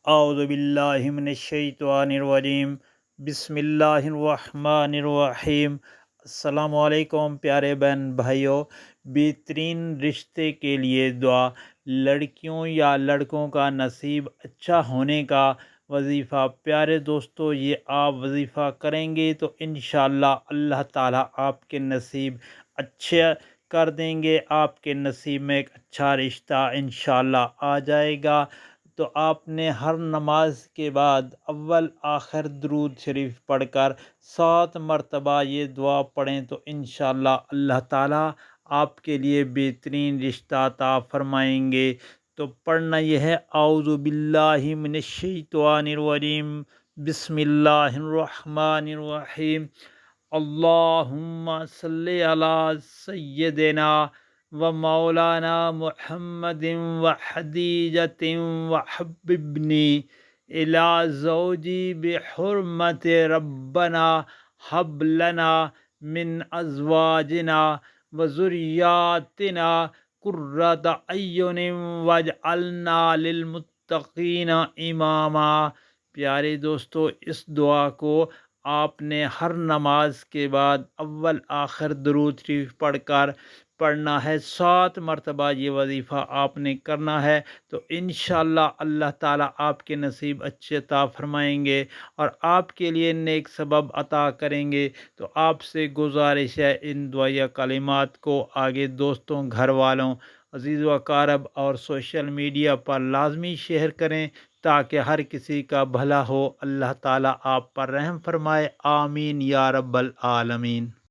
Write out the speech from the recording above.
اعوذ باللہ من الشیطان الرجیم، بسم اللہ الرحمن الرحیم۔ السلام علیکم پیارے بہن بھائیوں، بہترین رشتے کے لیے دعا۔ لڑکیوں یا لڑکوں کا نصیب اچھا ہونے کا وظیفہ۔ پیارے دوستو، یہ آپ وظیفہ کریں گے تو انشاءاللہ اللہ تعالیٰ آپ کے نصیب اچھے کر دیں گے، آپ کے نصیب میں ایک اچھا رشتہ انشاءاللہ آ جائے گا۔ تو آپ نے ہر نماز کے بعد اول آخر درود شریف پڑھ کر 7 مرتبہ یہ دعا پڑھیں تو انشاءاللہ اللہ تعالیٰ آپ کے لیے بہترین رشتہ عطا فرمائیں گے۔ تو پڑھنا یہ ہے: اعوذ باللہ من الشیطان الرجیم، بسم اللہ الرحمن الرحیم۔ اللہم صلی علی سیدنا و مولانا محمد و حدیجت و حببنی الی زوجی بحرمت ربنا حب لنا من ازواجنا و ذریاتنا قرۃ اعین واجعلنا للمتقین اماما۔ پیارے دوستو، اس دعا کو آپ نے ہر نماز کے بعد اول آخر درود شریف پڑھ کر پڑھنا ہے۔ 7 مرتبہ یہ وظیفہ آپ نے کرنا ہے تو انشاءاللہ اللہ تعالیٰ آپ کے نصیب اچھے عطا فرمائیں گے اور آپ کے لیے نیک سبب عطا کریں گے۔ تو آپ سے گزارش ہے، ان دعائیہ کلمات کو آگے دوستوں، گھر والوں، عزیز و اقارب اور سوشل میڈیا پر لازمی شیئر کریں تاکہ ہر کسی کا بھلا ہو۔ اللہ تعالیٰ آپ پر رحم فرمائے، آمین یا رب العالمین۔